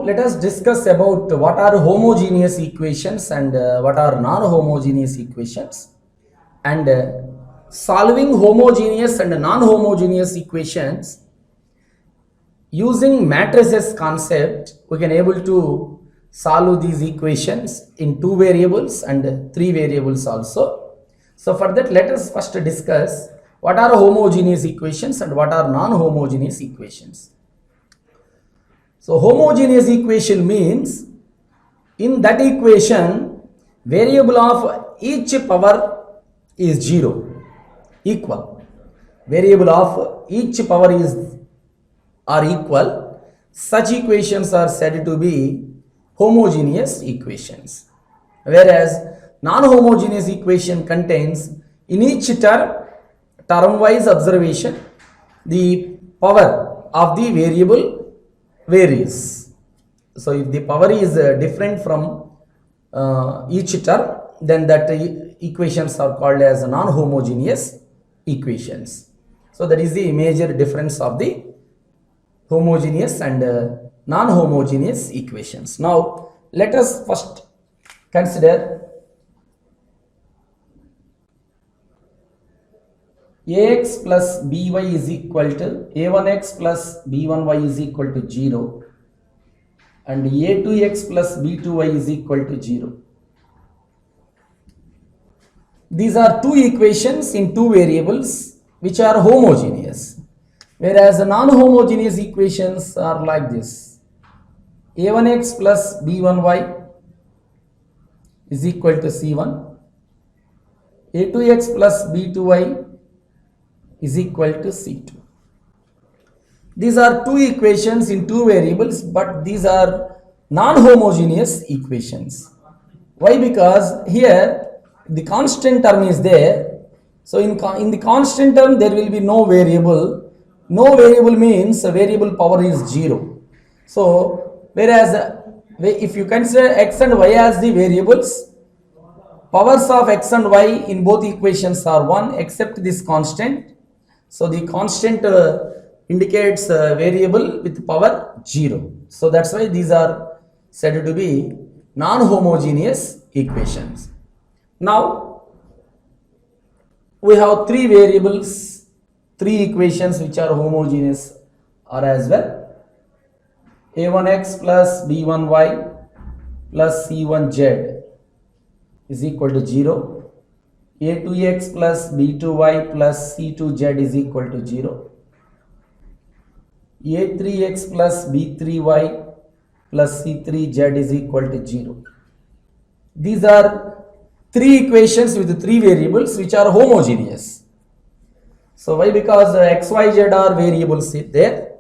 let us discuss about what are homogeneous equations and what are non-homogeneous equations, and solving homogeneous and non-homogeneous equations using matrices concept. We can able to solve these equations in 2 variables and 3 variables also. So for that, let us first discuss what are homogeneous equations and what are non-homogeneous equations. So homogeneous equation means in that equation variable of each power is 0, equal. Variable of each power are equal. Such equations are said to be homogeneous equations. Whereas non-homogeneous equation contains in each term-wise observation the power of the variable varies. So if the power is different from each term, then that equations are called as non-homogeneous equations. So that is the major difference of the homogeneous and non-homogeneous equations. Now let us first consider ax plus by is equal to a1x plus b1y is equal to 0 and a2x plus b2y is equal to 0. These are two equations in 2 variables which are homogeneous, whereas the non-homogeneous equations are like this: a1x plus b1y is equal to c1, a2x plus b2y is equal to c2. These are 2 equations in 2 variables, but these are non-homogeneous equations. Why? Because here the constant term is there. So in the constant term there will be no variable. No variable means a variable power is 0. So whereas if you consider x and y as the variables, powers of x and y in both equations are 1 except this constant. So the constant indicates a variable with power 0. So that's why these are said to be non-homogeneous equations. Now we have 3 variables, 3 equations which are homogeneous are as well: a1x plus b1y plus c1z is equal to 0, a2x plus b2y plus c2z is equal to 0, a3x plus b3y plus c3z is equal to 0. These are 3 equations with 3 variables which are homogeneous. So why? Because x, y, z are variables there.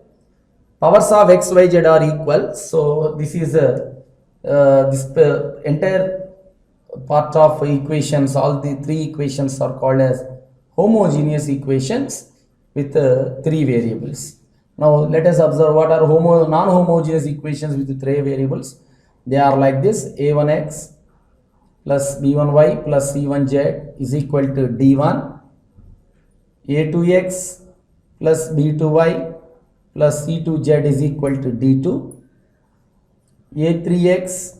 Powers of x, y, z are equal. So this is this entire part of equations, all the 3 equations are called as homogeneous equations with 3 variables. Now let us observe what are non-homogeneous equations with 3 variables. They are like this: a1x plus b1y plus c1z is equal to d1, a2x plus b2y plus c2z is equal to d2, a3x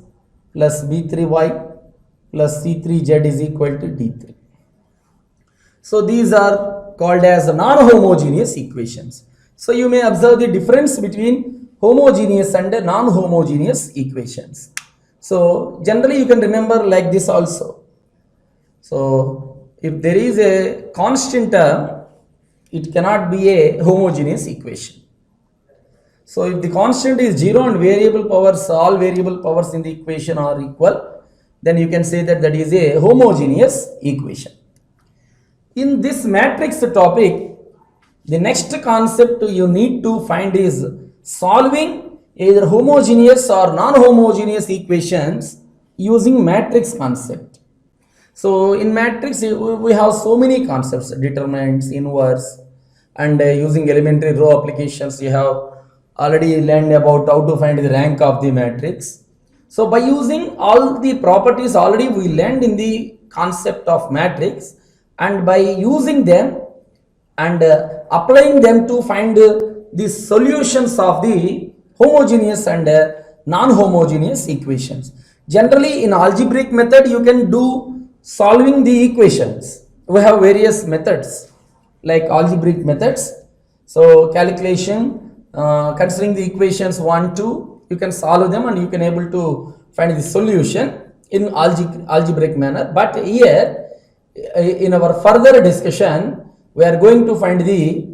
plus b3y plus c3z is equal to d3. So these are called as non-homogeneous equations. So you may observe the difference between homogeneous and non-homogeneous equations. So generally you can remember like this also. So if there is a constant term, it cannot be a homogeneous equation. So if the constant is 0 and variable powers, all variable powers in the equation are equal, then you can say that that is a homogeneous equation. In this matrix topic, the next concept you need to find is solving either homogeneous or non-homogeneous equations using matrix concept. So in matrix we have so many concepts: determinants, inverse, and using elementary row applications you have already learned about how to find the rank of the matrix. So by using all the properties already we learned in the concept of matrix, and by using them and applying them to find the solutions of the homogeneous and non-homogeneous equations. Generally, in algebraic method, you can do solving the equations. We have various methods like algebraic methods. So calculation, considering the equations 1, 2, you can solve them and you can able to find the solution in algebraic manner. But here, in our further discussion, we are going to find the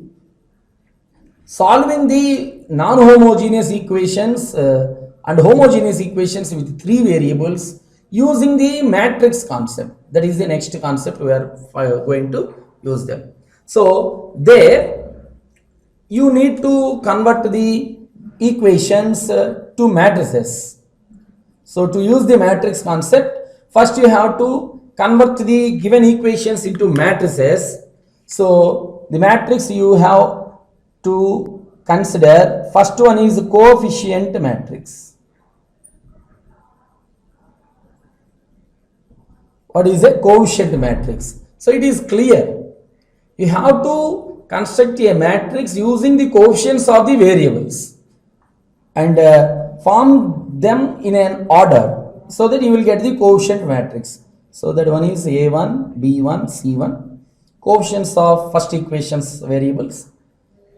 solving the non-homogeneous equations and homogeneous equations with three variables using the matrix concept. That is the next concept we are going to use them. So there you need to convert the equations to matrices. So to use the matrix concept, first you have to convert the given equations into matrices. So the matrix you have to consider, first one is coefficient matrix. What is a coefficient matrix? So it is clear. You have to construct a matrix using the coefficients of the variables and form them in an order so that you will get the coefficient matrix. So that one is A1, B1, C1, coefficients of first equations variables.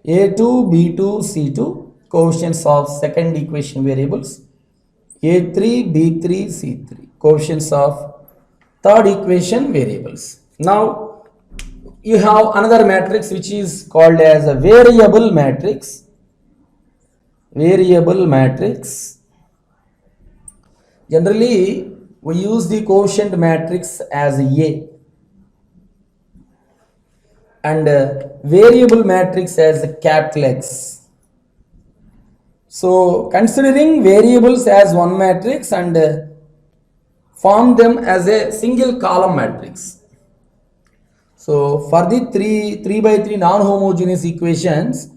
A2, B2, C2, coefficients of second equation variables. A3, B3, C3, coefficients of third equation variables. Now you have another matrix which is called as a variable matrix. Variable matrix. Generally we use the coefficient matrix as A and variable matrix as capital X. So considering variables as one matrix and form them as a single column matrix. So for the 3 by 3 non-homogeneous equations,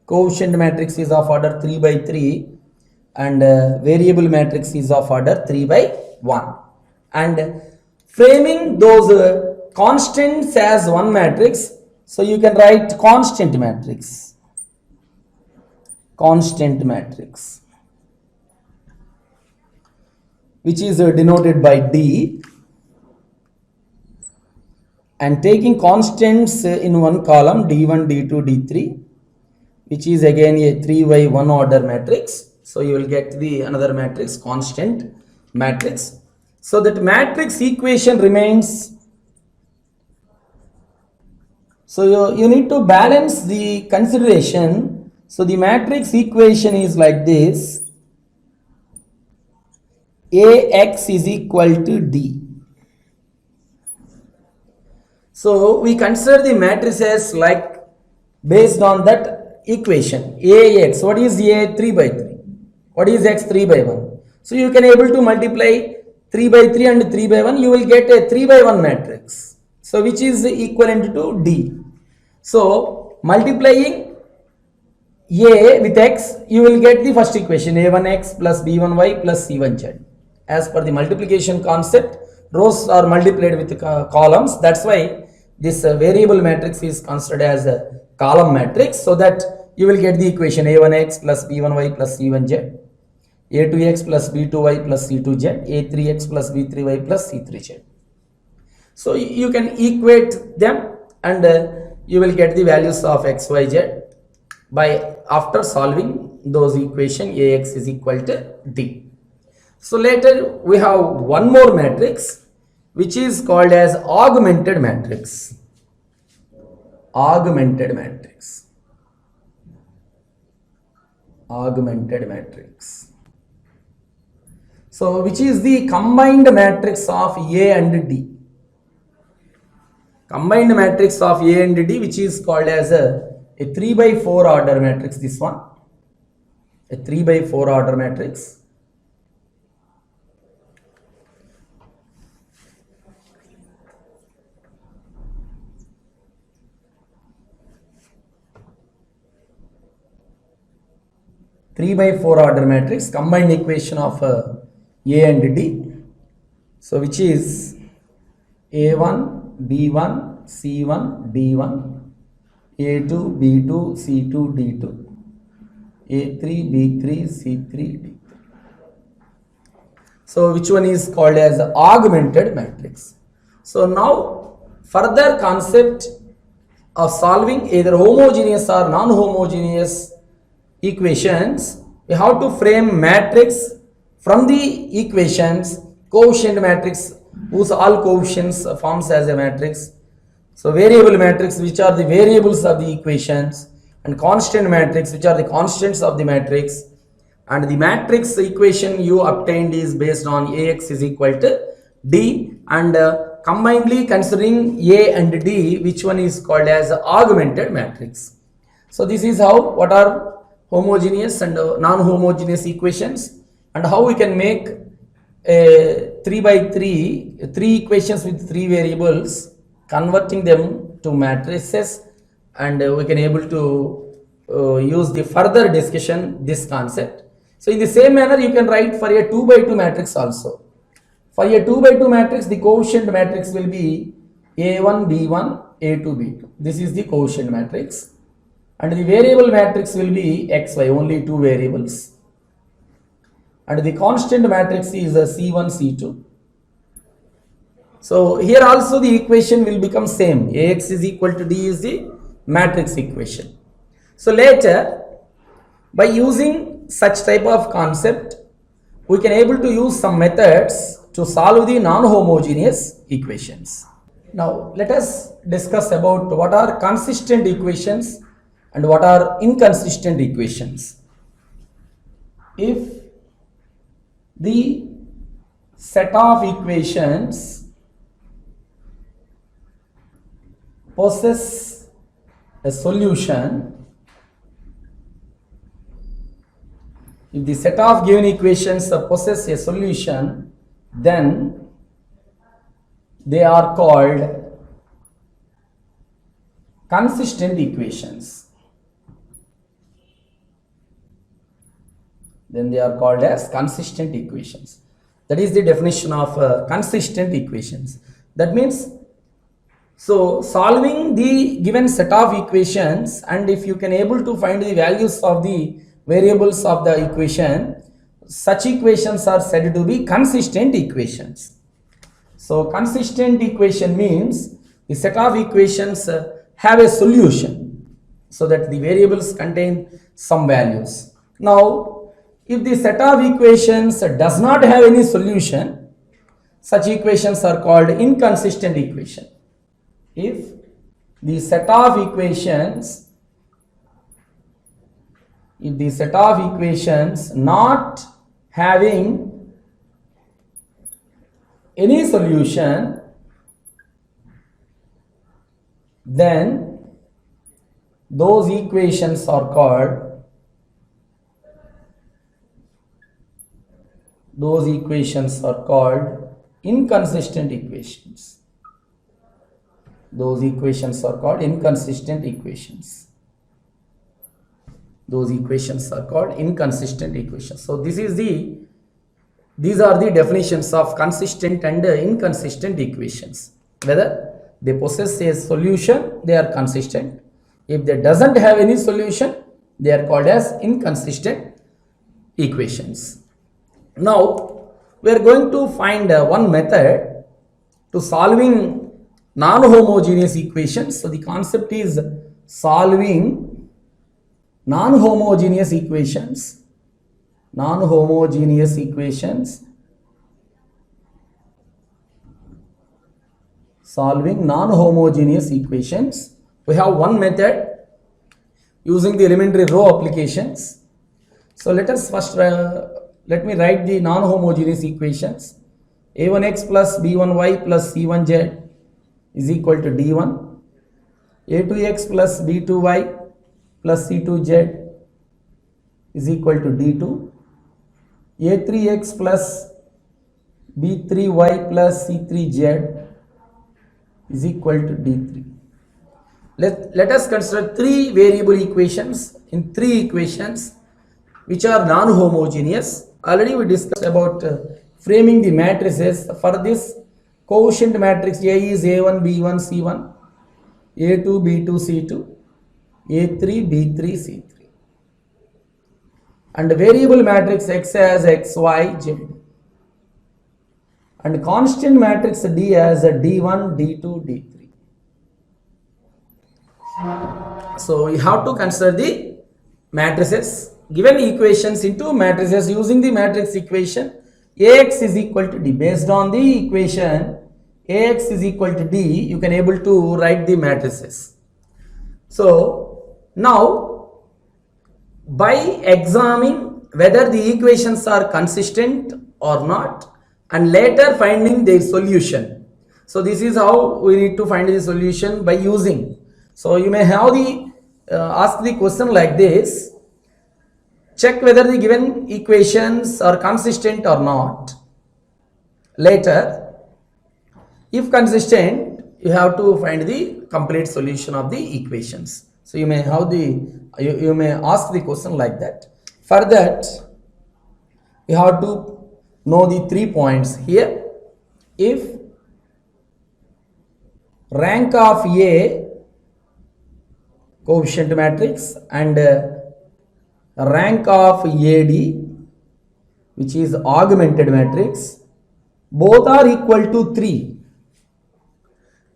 coefficient matrix is of order 3 by 3 and variable matrix is of order 3 by 1. And framing those constants as one matrix, so you can write constant matrix. Constant matrix, which is denoted by D, and taking constants in one column D1, D2, D3, which is again a 3 by 1 order matrix. So you will get the another matrix, constant matrix. So that matrix equation remains. So you need to balance the consideration. So the matrix equation is like this. AX is equal to D. So we consider the matrices like based on that equation. AX, what is A? 3 by 3. What is X? 3 by 1. So you can able to multiply 3 by 3 and 3 by 1. You will get a 3 by 1 matrix. So which is equivalent to D. So multiplying A with X, you will get the first equation A1X plus B1Y plus C1Z. As per the multiplication concept, rows are multiplied with columns. That's why this variable matrix is considered as a column matrix, so that you will get the equation A1X plus B1Y plus C1Z, A2X plus B2Y plus C2Z, A3X plus B3Y plus C3Z. So you can equate them and you will get the values of X, Y, Z by after solving those equation. AX is equal to D. So later we have one more matrix which is called as augmented matrix. Augmented matrix. Augmented matrix. So which is the combined matrix of A and D. Combined matrix of A and D, which is called as a 3 by 4 order matrix. This one, a 3 by 4 order matrix. Three by 4 order matrix, combined equation of A and D. So which is A1, B1, C1, D1, A2, B2, C2, D2, A3, B3, C3, D3. So which one is called as augmented matrix. So now further concept of solving either homogeneous or non-homogeneous equations, we have to frame matrix from the equations, coefficient matrix whose all coefficients forms as a matrix. So variable matrix, which are the variables of the equations, and constant matrix, which are the constants of the matrix. And the matrix equation you obtained is based on Ax is equal to D, and combinedly considering A and D, which one is called as augmented matrix. So this is how, what are homogeneous and non-homogeneous equations, and how we can make a 3 by 3 equations with 3 variables, converting them to matrices, and we can able to use the further discussion this concept. So in the same manner you can write for a 2 by 2 matrix also. For a 2 by 2 matrix, the coefficient matrix will be A1 B1 A2 B2. This is the coefficient matrix, and the variable matrix will be XY, only 2 variables, and the constant matrix is C1 C2. So here also the equation will become same. Ax is equal to D is the matrix equation. So later, by using such type of concept, we can able to use some methods to solve the non-homogeneous equations. Now let us discuss about what are consistent equations and what are inconsistent equations. If the set of equations possess a solution, if the set of given equations possess a solution, then they are called consistent equations. Then they are called as consistent equations. That is the definition of consistent equations. That means, so solving the given set of equations, and if you can able to find the values of the variables of the equation, such equations are said to be consistent equations. So consistent equation means the set of equations have a solution, so that the variables contain some values. Now if the set of equations does not have any solution, such equations are called inconsistent equation. If the set of equations, not having any solution, then those equations are called inconsistent equations. Those equations are called inconsistent equations. Those equations are called inconsistent equations. So these are the definitions of consistent and inconsistent equations. Whether they possess a solution, they are consistent. If they doesn't have any solution, they are called as inconsistent equations. Now we are going to find one method to solving non-homogeneous equations. So the concept is solving non-homogeneous equations. Solving non-homogeneous equations. We have one method using the elementary row applications. So let us first let me write the non-homogeneous equations. A1x plus b1y plus c1z is equal to d1. A2x plus b2y plus c2z is equal to d2. A3x plus b3y plus c3z is equal to d3. Let us consider 3 variable equations in 3 equations which are non-homogeneous. Already we discussed about framing the matrices. For this quotient matrix, A is A1 B1 C1, A2 B2 C2, A3 B3 C3, and variable matrix X as X Y Z. and constant matrix D as a D1, D2, D3. So you have to consider the matrices, given equations into matrices using the matrix equation. Ax is equal to D. Based on the equation Ax is equal to D, you can able to write the matrices. So now by examining whether the equations are consistent or not and later finding their solution. So this is how we need to find the solution, by using. So you may have the ask the question like this: check whether the given equations are consistent or not. Later, if consistent, you have to find the complete solution of the equations. So you may have the you may ask the question like that. For that, you have to know the 3 points here. If rank of A coefficient matrix and rank of AD, which is augmented matrix, both are equal to 3.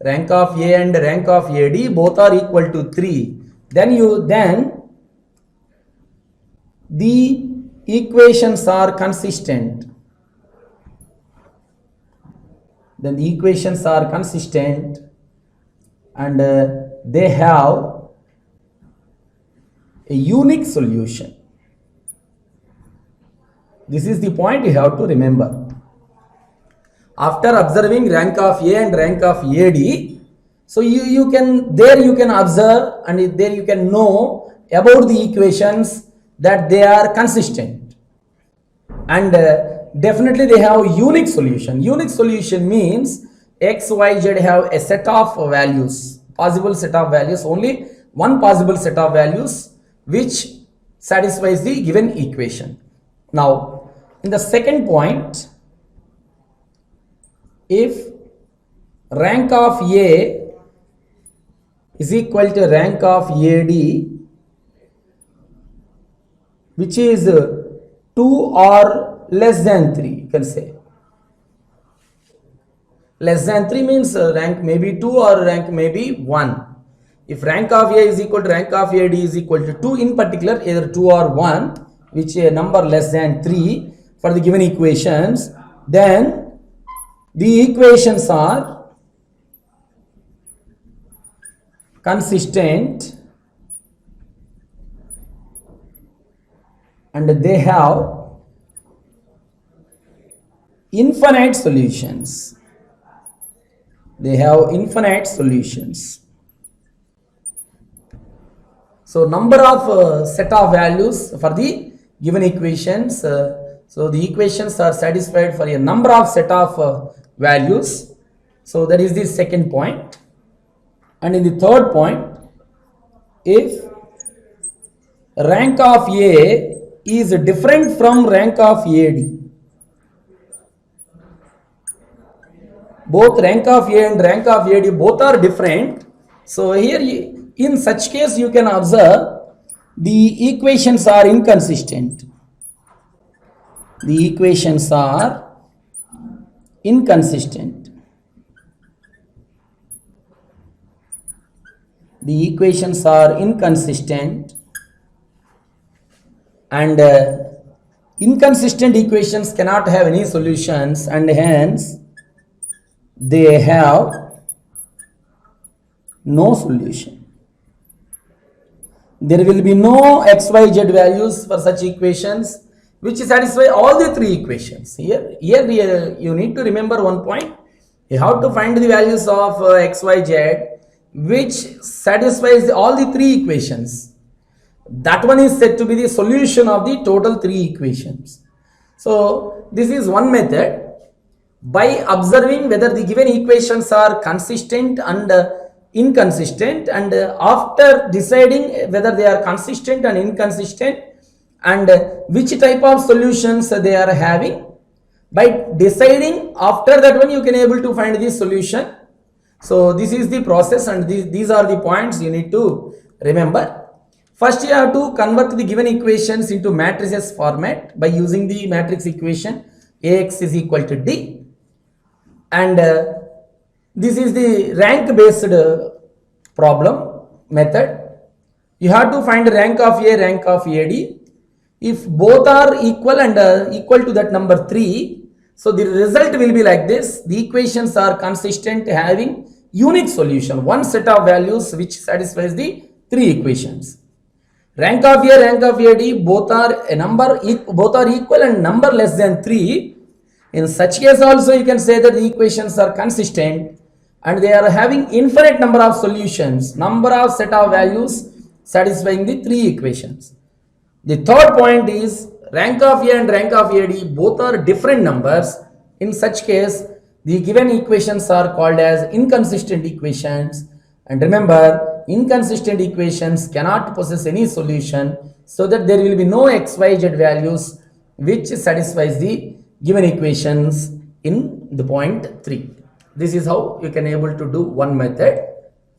Rank of A and rank of AD both are equal to 3. Then the equations are consistent. Then the equations are consistent and they have a unique solution. This is the point you have to remember. After observing rank of A and rank of AD, so you can observe and there you can know about the equations that they are consistent and definitely they have unique solution. Unique solution means x, y, z have a set of values, possible set of values, only one possible set of values which satisfies the given equation. Now in the second point, if rank of A is equal to rank of AD, which is 2 or less than 3, you can say. Less than 3 means rank may be 2 or rank may be 1. If rank of A is equal to rank of AD is equal to 2, in particular either 2 or 1, which a number less than 3 for the given equations, then the equations are consistent and they have infinite solutions. They have infinite solutions. So number of set of values for the given equations. So the equations are satisfied for a number of set of values. So that is the second point. And in the third point, if rank of A is different from rank of AD, both rank of A and rank of AD both are different. So here in such case you can observe the equations are inconsistent. The equations are inconsistent. The equations are inconsistent and inconsistent equations cannot have any solutions and hence they have no solution. There will be no x, y, z values for such equations which satisfy all the three equations. Here you need to remember one point. You have to find the values of x, y, z which satisfies all the three equations. That one is said to be the solution of the total three equations. So this is one method. By observing whether the given equations are consistent and inconsistent, and after deciding whether they are consistent and inconsistent and which type of solutions they are having, by deciding after that one you can able to find the solution. So this is the process and these are the points you need to remember. First you have to convert the given equations into matrices format by using the matrix equation Ax is equal to D. and this is the rank based problem method. You have to find rank of A, rank of AD. If both are equal and equal to that number 3, so the result will be like this. The equations are consistent, having unique solution, one set of values which satisfies the 3 equations. Rank of A, rank of AD, both are equal and number less than 3. In such case also you can say that the equations are consistent and they are having infinite number of solutions, number of set of values satisfying the 3 equations. The third point is rank of A and rank of AD both are different numbers. In such case, the given equations are called as inconsistent equations. And remember, inconsistent equations cannot possess any solution, so that there will be no x, y, z values which satisfies the given equations in the point 3. This is how you can able to do one method.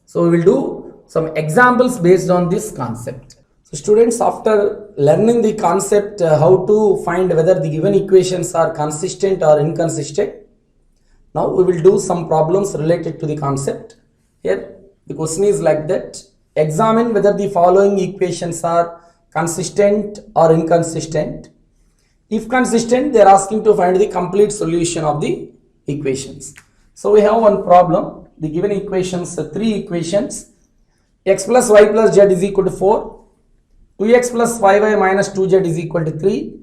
So we will do some examples based on this concept. So students, after learning the concept how to find whether the given equations are consistent or inconsistent, now we will do some problems related to the concept. Here the question is like that: examine whether the following equations are consistent or inconsistent. If consistent, they are asking to find the complete solution of the equations. So we have one problem. The given equations, 3 equations: x plus y plus z is equal to 4, 2x plus 5y minus 2z is equal to 3,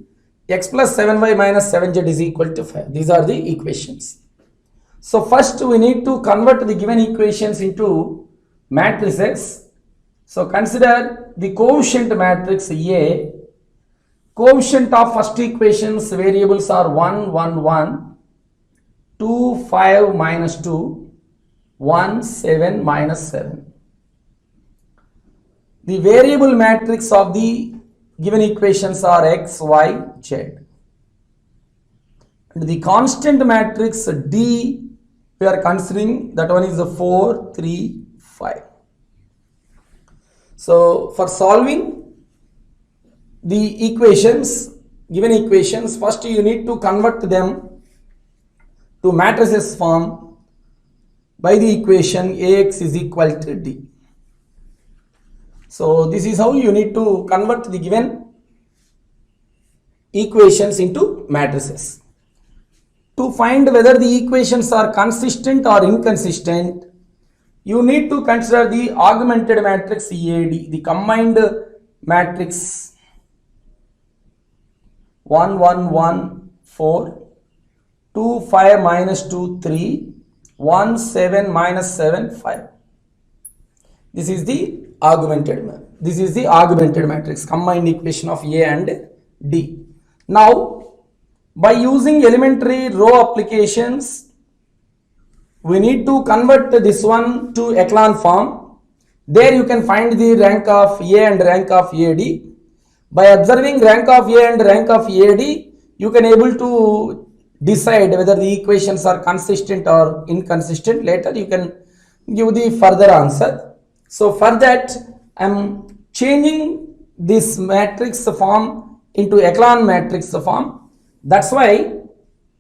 x plus 7y minus 7z is equal to 5. These are the equations. So first we need to convert the given equations into matrices. So consider the quotient matrix A. Quotient of first equations variables are 1, 1, 1, 2, 5 minus 2, 1, 7 minus 7. The variable matrix of the given equations are x, y, z. And the constant matrix D we are considering, that one is the 4, 3, 5. So for solving the equations, given equations, first you need to convert them to matrices form by the equation Ax is equal to D. So this is how you need to convert the given equations into matrices. To find whether the equations are consistent or inconsistent, you need to consider the augmented matrix EAD, the combined matrix 1, 1, 1, 4, 2, 5 minus 2, 3, 1, 7 minus 7, 5. This is the augmented matrix, combined equation of A and D. Now, by using elementary row applications, we need to convert this one to echelon form. There you can find the rank of A and rank of AD. By observing rank of A and rank of AD, you can able to decide whether the equations are consistent or inconsistent. Later you can give the further answer. So for that, I am changing this matrix form into echelon matrix form. That's why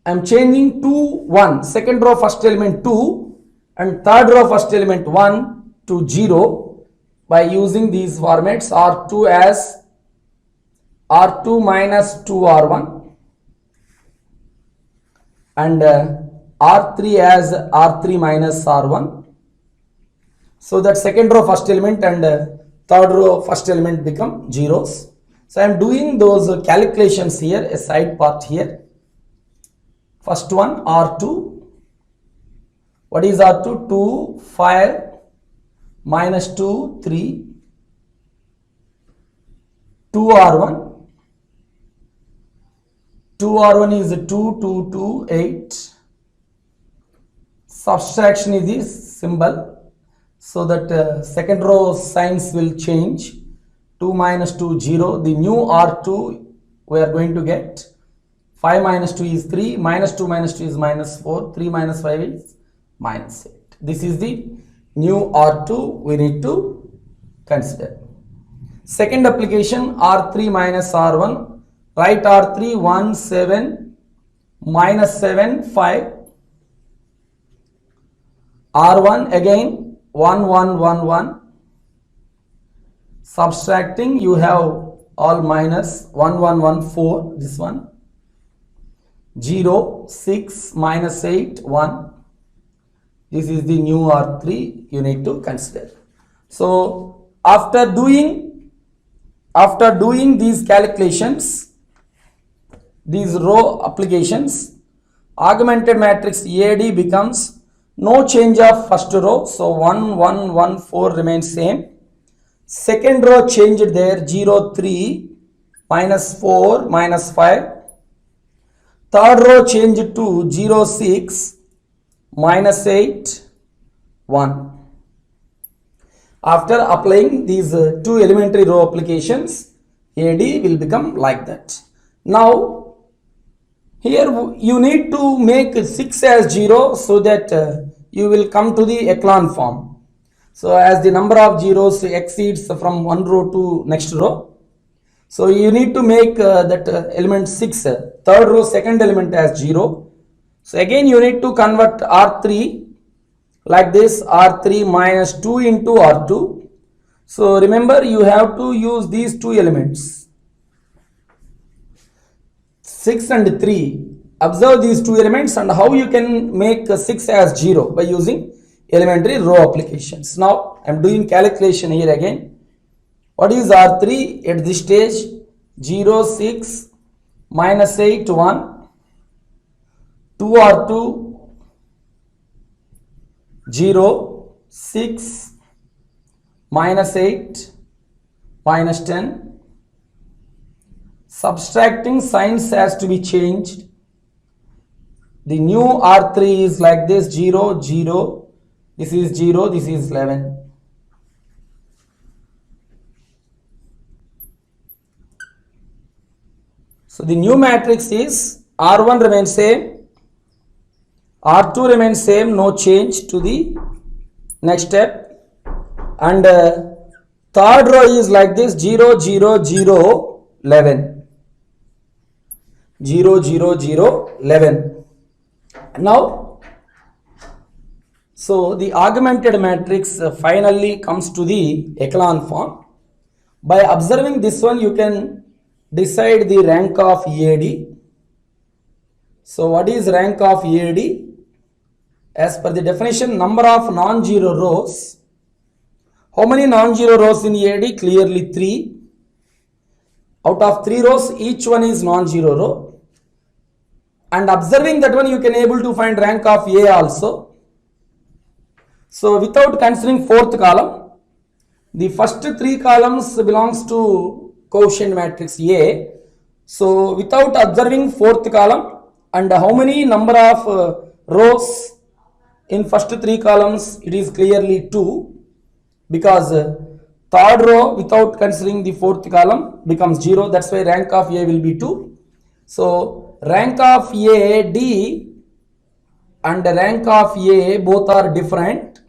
I am changing 2, 1, second row first element 2 and third row first element 1 to 0 by using these formats: R2 as R2 minus 2R1 and R3 as R3 minus R1. So that second row first element and third row first element become zeros. So I am doing those calculations here, a side part here. First one, R2. What is R2? 2, 5 minus 2, 3, 2R1. 2R1 is 2, 2, 2, 8. Subtraction is this symbol, so that second row signs will change. 2 minus 2, 0. The new R2 we are going to get. 5 minus 2 is 3. Minus 2 minus 2 is minus 4. 3 minus 5 is minus 8. This is the new R2 we need to consider. Second application, R3 minus R1. Write R3 1, 7, minus 7, 5. R1 again 1 1 1 1. Subtracting, you have all minus 1 1 1 4, this one 0 6 minus 8 1. This is the new R3 you need to consider. So after doing these calculations, these row applications, augmented matrix AD becomes no change of first row, so 1 1 1 4 remains same. Second row changed there, 0 3 minus 4 minus 5. Third row changed to 0 6 minus 8 1. After applying these two elementary row applications, AD will become like that. Now here you need to make 6 as 0 so that you will come to the echelon form. So as the number of zeros exceeds from one row to next row, so you need to make that element 6, third row second element as 0. So again you need to convert R3 like this, R3 minus 2 into R2. So remember, you have to use these two elements, 6 and 3. Observe these two elements and how you can make 6 as 0 by using elementary row applications. Now I am doing calculation here again. What is R3 at this stage? 0 6 minus 8 1, 2 R2 0 6 minus 8 minus 10. Subtracting, signs has to be changed. The new R3 is like this, 0 0, this is 0, this is 11. So the new matrix is R1 remains same, R2 remains same, no change to the next step, and third row is like this, 0 0 0 11, 0 0 0 11. Now so the augmented matrix finally comes to the echelon form. By observing this one, you can decide the rank of EAD. So what is rank of EAD? As per the definition, number of non-zero rows. How many non-zero rows in EAD? Clearly 3. Out of 3 rows, each one is non-zero row. And observing that one, you can able to find rank of A also. So without considering fourth column, the first 3 columns belongs to quotient matrix A. So without observing fourth column and how many number of rows in first 3 columns, it is clearly 2, because third row without considering the fourth column becomes 0. That's why rank of A will be 2. So rank of A D and rank of A both are different.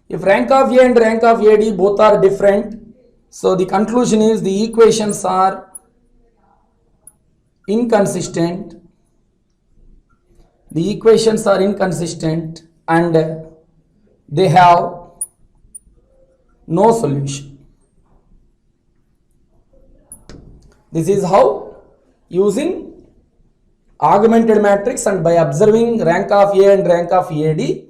If rank of A and rank of AD both are different, so the conclusion is the equations are inconsistent. The equations are inconsistent and they have no solution. This is how, using augmented matrix and by observing rank of A and rank of AD,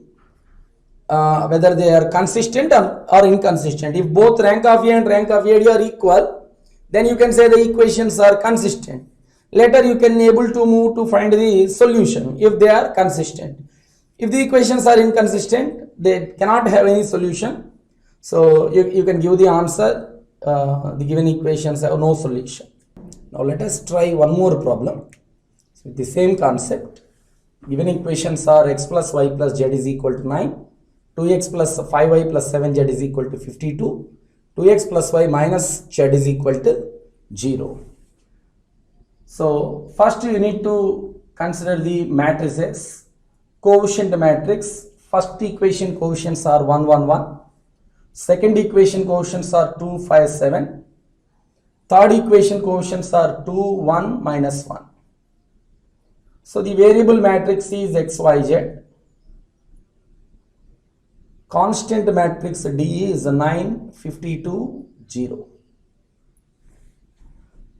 whether they are consistent or inconsistent. If both rank of A and rank of AD are equal, then you can say the equations are consistent. Later you can able to move to find the solution if they are consistent. If the equations are inconsistent, they cannot have any solution. So you can give the answer, the given equations have no solution. Now let us try one more problem. So with the same concept, given equations are x plus y plus z is equal to 9, 2x plus 5y plus 7z is equal to 52, 2x plus y minus z is equal to 0. So first you need to consider the matrices. Quotient matrix, first equation quotients are 1 1 1, second equation quotients are 2 5 7, third equation quotients are 2 1 minus 1. So the variable matrix is x y z. constant matrix D is 9, 52, 0.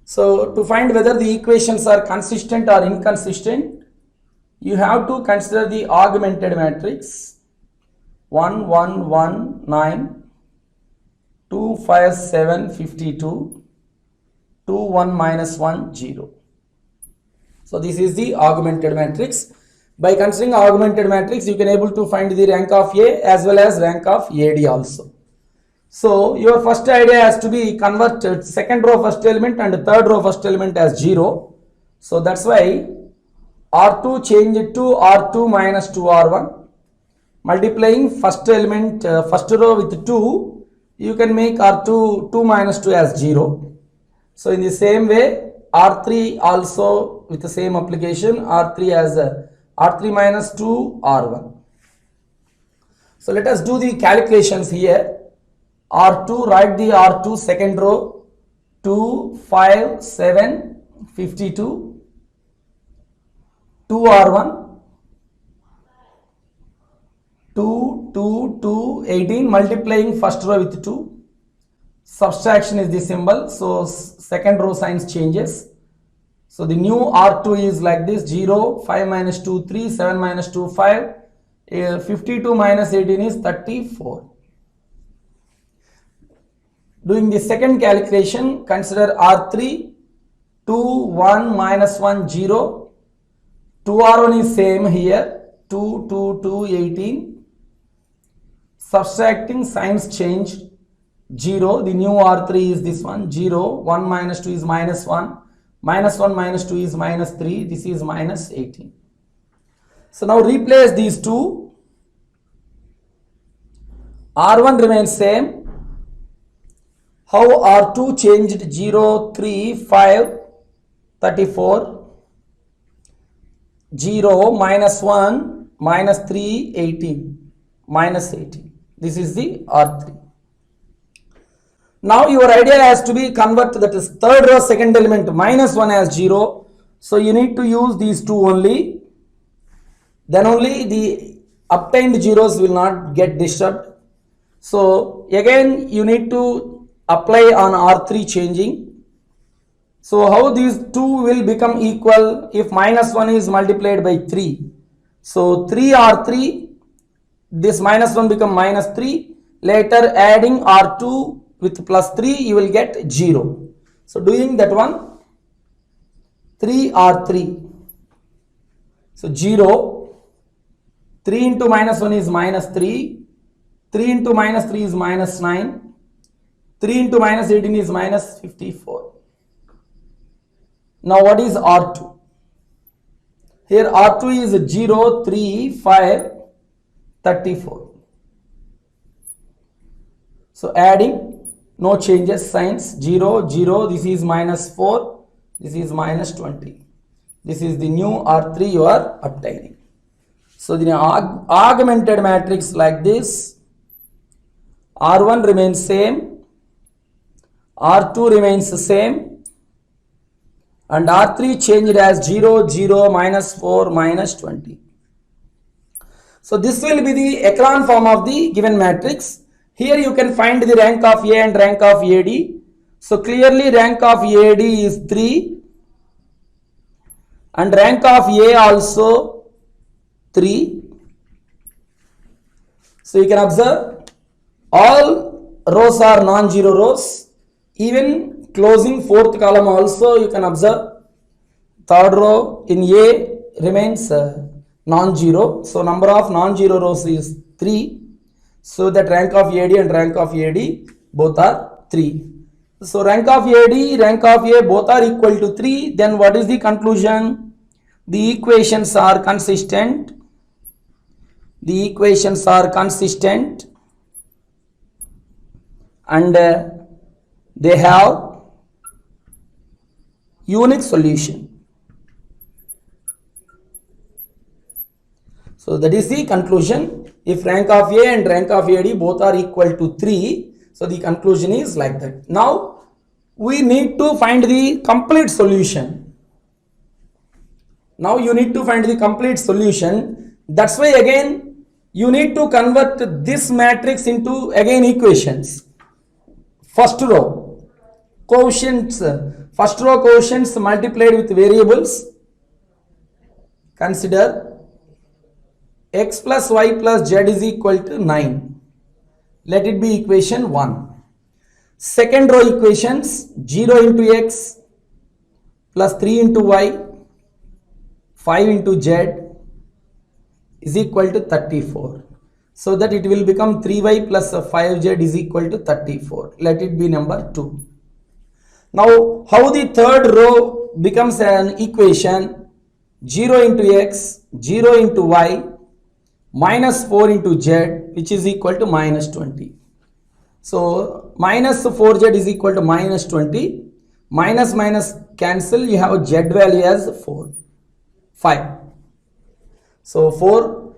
So to find whether the equations are consistent or inconsistent, you have to consider the augmented matrix 1, 1, 1, 9, 2, 5, 7, 52, 2, 1, minus 1, 0. So this is the augmented matrix. By considering augmented matrix, you can able to find the rank of A as well as rank of AD also. So your first idea has to be convert second row first element and third row first element as 0. So that's why R2 change it to R2 minus 2R1. Multiplying first element, first row with 2, you can make R2 2 minus 2 as 0. So in the same way, R3 also with the same application, R3 as R3 minus 2 R1. So let us do the calculations here. R2, write the R2 second row, 2, 5, 7, 52, 2 R1, 2, 2, 2, 18, multiplying first row with 2. Subtraction is the symbol, so second row signs changes. So the new R2 is like this, 0, 5 minus 2, 3, 7 minus 2, 5, 52 minus 18 is 34. Doing the second calculation, consider R3, 2, 1, minus 1, 0, 2R1 is same here, 2, 2, 2, 18, subtracting signs changed, 0, the new R3 is this one, 0, 1 minus 2 is minus 1, minus 1 minus 2 is minus 3, this is minus 18. So now replace these two, R1 remains same. How R2 changed 0, 3, 5, 34, 0, minus 1, minus 3, 18, minus 18. This is the R3. Now your idea has to be convert that is third row second element minus 1 as 0. So you need to use these two only. Then only the obtained zeros will not get disturbed. So again you need to apply on R3 changing. So how these two will become equal if minus 1 is multiplied by 3. So 3 R3, this minus 1 become minus 3. Later adding R2 with plus 3 you will get 0. So doing that one, 3 R3. So 0, 3 into minus 1 is minus 3. 3 into minus 3 is minus 9. 3 into minus 18 is minus 54. Now what is R2? Here R2 is 0, 3, 5, 34. So adding, no changes, signs, 0, 0, this is minus 4, this is minus 20. This is the new R3 you are obtaining. So the augmented matrix like this, R1 remains same, R2 remains the same, and R3 changed as 0, 0, minus 4, minus 20. So this will be the echelon form of the given matrix. Here you can find the rank of A and rank of AD. So clearly rank of AD is 3 and rank of A also 3. So you can observe all rows are non-zero rows. Even closing fourth column also you can observe third row in A remains non-zero. So number of non-zero rows is 3. So that rank of AD and rank of AD both are 3. So rank of AD, rank of A both are equal to 3. Then what is the conclusion? The equations are consistent. The equations are consistent and they have unique solution. So that is the conclusion. If rank of A and rank of AD both are equal to 3, so the conclusion is like that. Now we need to find the complete solution. Now you need to find the complete solution. That's why again You need to convert this matrix into again equations. First row quotients, first row quotients multiplied with variables. Consider x plus y plus z is equal to 9. Let it be equation 1. Second row equations, 0 into x plus 3 into y, 5 into z is equal to 34. So that it will become 3y plus 5z is equal to 34. Let it be number 2. Now, how the third row becomes an equation? 0 into x, 0 into y, minus 4 into z, which is equal to minus 20. So, minus 4z is equal to minus 20. Minus minus cancel, you have z value as 5. So, 4,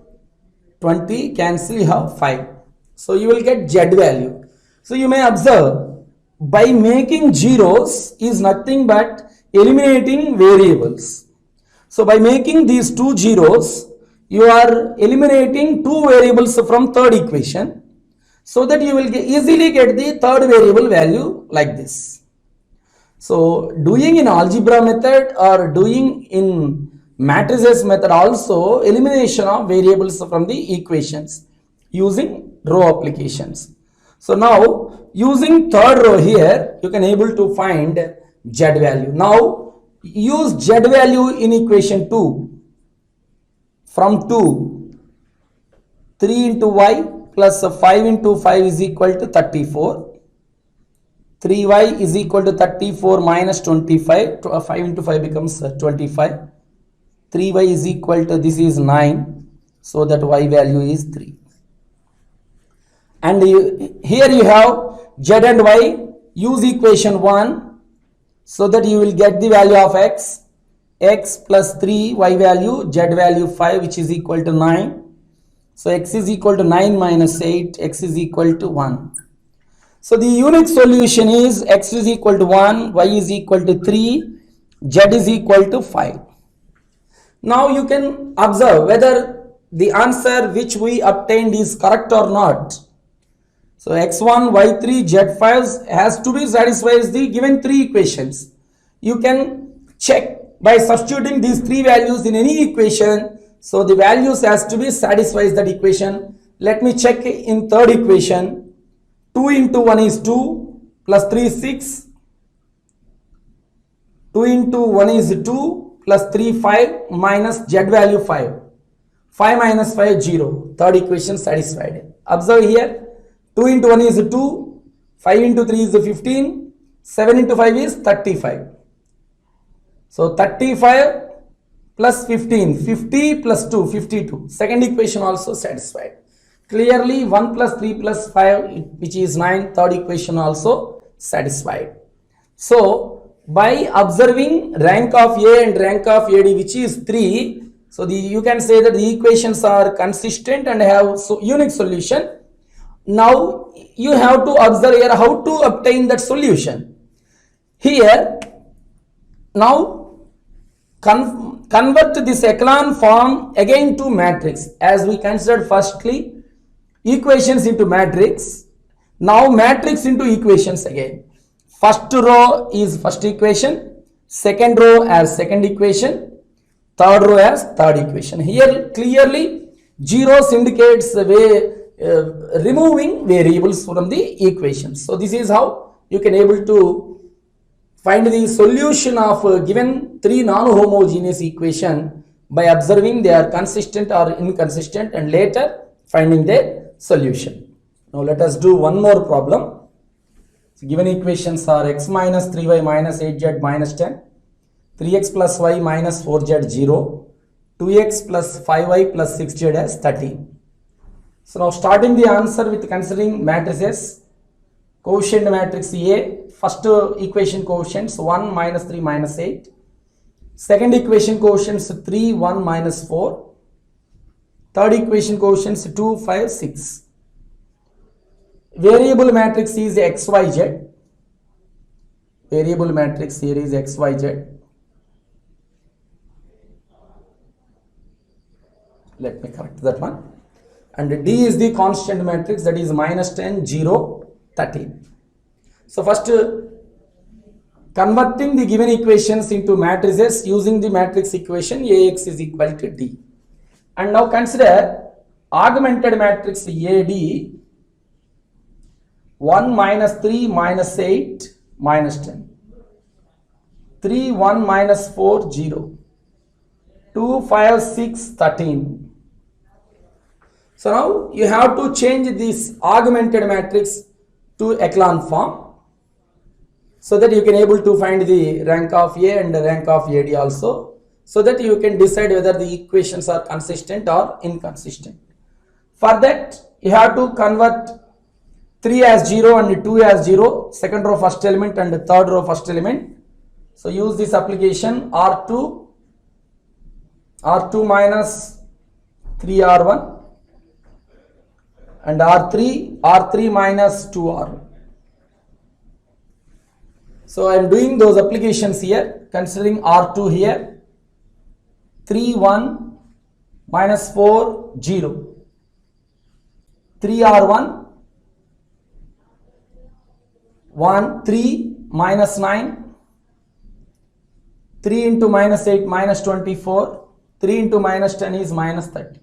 20 cancel, you have 5. So, you will get z value. So, you may observe by making zeros is nothing but eliminating variables. So, by making these two zeros, you are eliminating two variables from third equation, so that you will easily get the third variable value like this. So, doing in algebra method or doing in matrices method also elimination of variables from the equations using row applications. So, now using third row here, you can able to find z value. Now, use z value in equation 2. From 2, 3 into y plus 5 into 5 is equal to 34. 3y is equal to 34 minus 25. 5 into 5 becomes 25. 3y is equal to, this is 9. So that y value is 3. And here you have z and y. Use equation 1 so that you will get the value of x. X plus 3, y value, z value 5, which is equal to 9. So x is equal to 9 minus 8, x is equal to 1. So the unique solution is x is equal to 1, y is equal to 3, z is equal to 5. Now you can observe whether the answer which we obtained is correct or not. So x1, y3, z5 has to be satisfies the given three equations. You can check by substituting these three values in any equation. So the values has to be satisfies that equation. Let me check in third equation. 2 into 1 is 2 plus 3 is 6. 2 into 1 is 2 plus 3 5 minus z value 5. 5 minus 5 0. Third equation satisfied. Observe here. 2 into 1 is 2. 5 into 3 is 15. 7 into 5 is 35. So 35 plus 15, 50 plus 2, 52. Second equation also satisfied. Clearly 1 plus 3 plus 5, which is 9. Third equation also satisfied. So by observing rank of A and rank of AD, which is 3, so you can say that the equations are consistent and have unique solution. Now you have to observe here how to obtain that solution. Here now convert this echelon form again to matrix, as we considered firstly equations into matrix. Now matrix into equations again. First row is first equation, second row as second equation, third row as third equation. Here clearly zeros indicates the way removing variables from the equations. So this is how you can able to find the solution of given three non-homogeneous equation by observing they are consistent or inconsistent and later finding their solution. Now let us do one more problem. So given equations are x minus 3y minus 8z minus 10, 3x plus y minus 4z 0, 2x plus 5y plus 6z as 13. So now starting the answer with considering matrices. Quotient matrix A, first equation quotients 1 minus 3 minus 8. Second equation quotients 3, 1 minus 4. Third equation quotients 2, 5, 6. Variable matrix is XYZ. Variable matrix here is XYZ. Let me correct that one. and D is the constant matrix, that is minus 10, 0, 13. So first converting the given equations into matrices using the matrix equation AX is equal to D. And now consider augmented matrix AD 1 minus 3 minus 8 minus 10. 3, 1 minus 4, 0. 2, 5, 6, 13. So now you have to change this augmented matrix to echelon form, so that you can able to find the rank of A and the rank of AD also, so that you can decide whether the equations are consistent or inconsistent. For that you have to convert 3 as 0 and 2 as 0, second row first element and third row first element. So use this application R2 minus 3R1 and R3 minus 2R1. So I am doing those applications here, considering R2 here. 3, 1 minus 4, 0. 3R1 1, 3 minus 9. 3 into minus 8 minus 24. 3 into minus 10 is minus 30.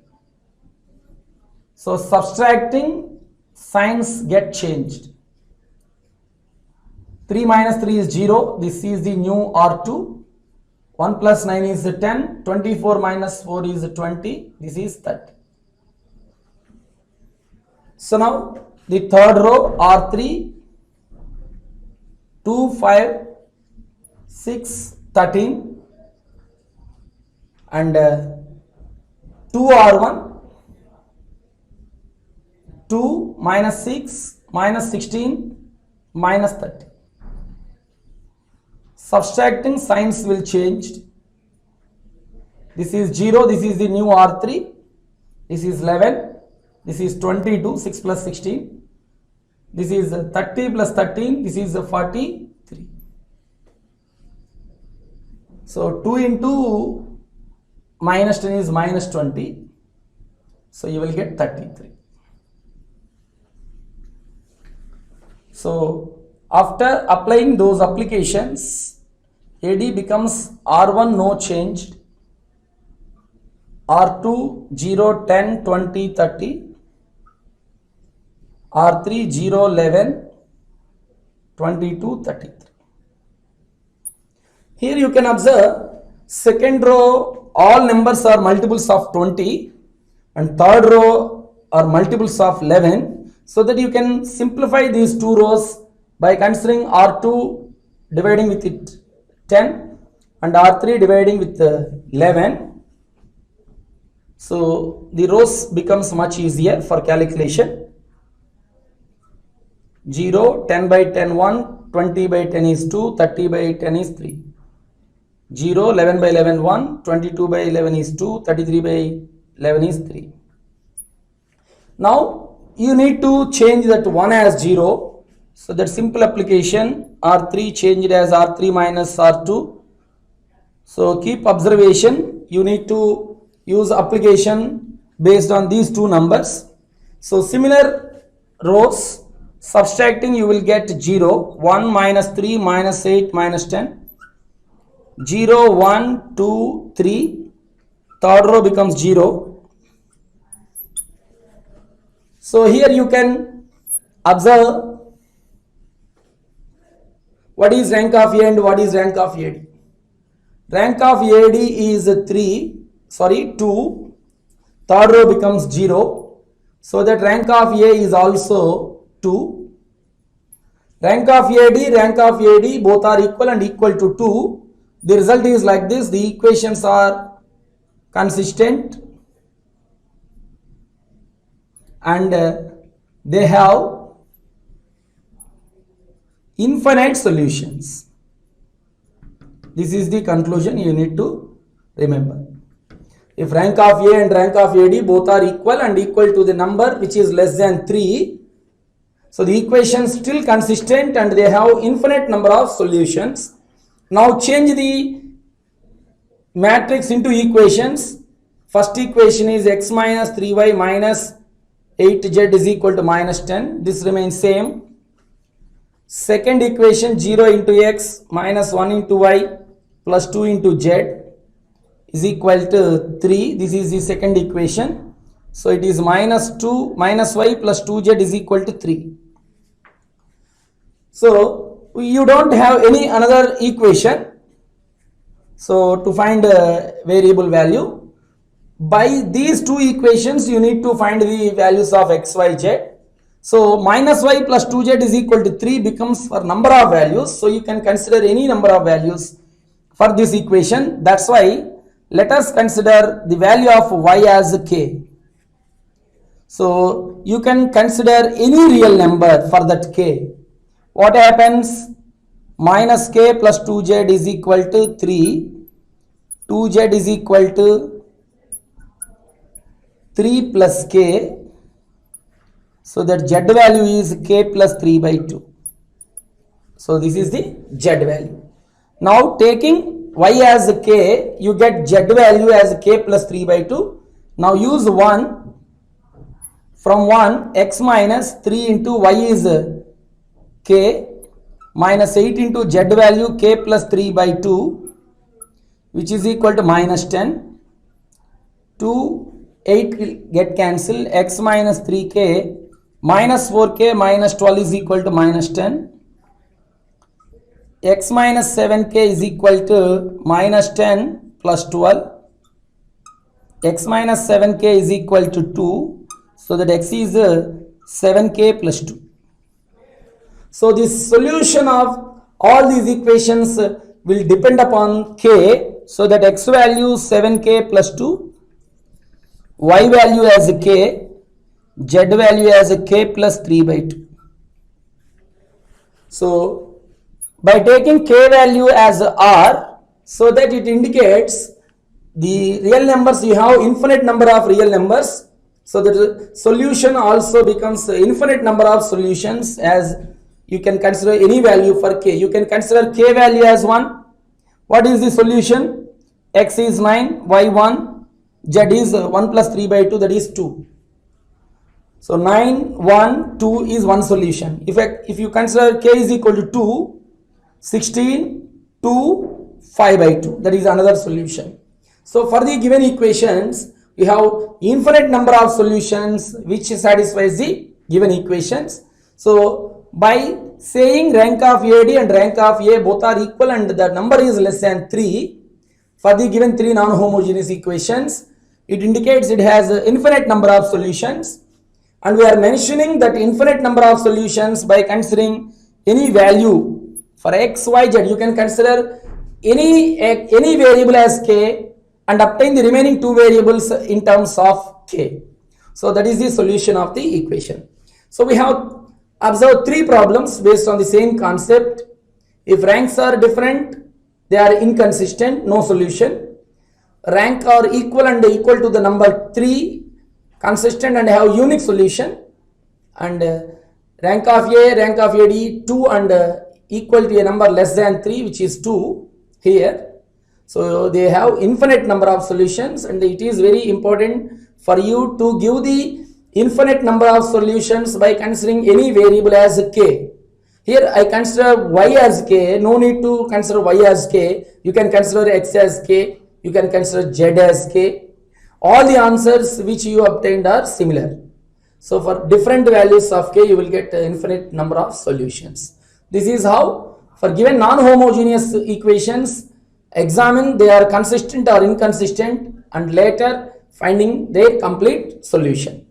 So subtracting signs get changed. 3 minus 3 is 0. This is the new R2. 1 plus 9 is 10. 24 minus 4 is 20. This is 30. So now the third row R3 2, 5, 6, 13 and 2R1 2 minus 6 minus 16 minus 30. Subtracting signs will change. This is 0, this is the new R3, this is 11, this is 22, 6 plus 16, this is 30 plus 13, this is 43. So 2 into minus 10 is minus 20, so you will get 33. So after applying those applications, AD becomes R1 no changed, R2 0, 10, 20, 30, R3 0, 11, 22, 33. Here you can observe second row all numbers are multiples of 20 and third row are multiples of 11, so that you can simplify these two rows by considering R2 dividing with it 10 and R3 dividing with 11. So the rows becomes much easier for calculation. 0, 10 by 10 1, 20 by 10 is 2, 30 by 10 is 3. 0, 11 by 11 1, 22 by 11 is 2, 33 by 11 is 3. Now you need to change that 1 as 0. So that simple application, R3 changed as R3 minus R2. So keep observation, you need to use application based on these two numbers. So similar rows, subtracting you will get 0, 1 minus 3 minus 8 minus 10, 0, 1, 2, 3, third row becomes 0. So here you can observe what is rank of A and what is rank of AD. Rank of AD is 2, third row becomes 0, so that rank of A is also 2. Rank of AD both are equal and equal to 2. The result is like this, the equations are consistent and they have infinite solutions. This is the conclusion you need to remember. If rank of A and rank of AD both are equal and equal to the number which is less than 3, so the equations still consistent and they have infinite number of solutions. Now change the matrix into equations. First equation is x minus 3y minus 8z is equal to minus 10. This remains same. Second equation 0 into x minus 1 into y plus 2 into z is equal to 3. This is the second equation. So it is minus 2 minus y plus 2z is equal to 3. So you don't have any another equation. So to find a variable value, by these two equations you need to find the values of x, y, z. So minus y plus 2z is equal to 3 becomes for number of values. So you can consider any number of values for this equation. That's why let us consider the value of y as k. So you can consider any real number for that k. What happens? Minus k plus 2z is equal to 3. 2z is equal to 3 plus k. So that z value is k plus 3 by 2. So this is the z value. Now taking y as k, you get z value as k plus 3 by 2. Now use 1. From 1, x minus 3 into y is k minus 8 into z value k plus 3 by 2, which is equal to minus 10. 2, 8 will get cancelled. X minus 3k minus 4k minus 12 is equal to minus 10. X minus 7k is equal to minus 10 plus 12. X minus 7k is equal to 2. So that x is 7k plus 2. So this solution of all these equations will depend upon k. So that x value 7k plus 2, y value as k, z value as k plus 3 by 2. So by taking k value as r, so that it indicates the real numbers, you have infinite number of real numbers. So the solution also becomes infinite number of solutions, as you can consider any value for k. You can consider k value as 1. What is the solution? X is 9, y 1, z is 1 plus 3 by 2, that is 2. So 9, 1, 2 is one solution. If you consider k is equal to 2, 16, 2, 5 by 2, that is another solution. So for the given equations, we have infinite number of solutions which satisfies the given equations. So by saying rank of AD and rank of A both are equal and the number is less than 3 for the given 3 non-homogeneous equations, it indicates it has an infinite number of solutions, and we are mentioning that infinite number of solutions by considering any value for x, y, z. You can consider any variable as k and obtain the remaining two variables in terms of k. So that is the solution of the equation. So we have observed three problems based on the same concept. If ranks are different, they are inconsistent, no solution. Rank are equal and equal to the number 3, consistent and have unique solution. And rank of A, rank of AD 2 and equal to a number less than 3, which is 2 here. So they have infinite number of solutions, and it is very important for you to give the infinite number of solutions by considering any variable as k. Here I consider y as k, no need to consider y as k. You can consider x as k, you can consider z as k. All the answers which you obtained are similar. So for different values of k, you will get an infinite number of solutions. This is how for given non-homogeneous equations, examine they are consistent or inconsistent and later finding their complete solution.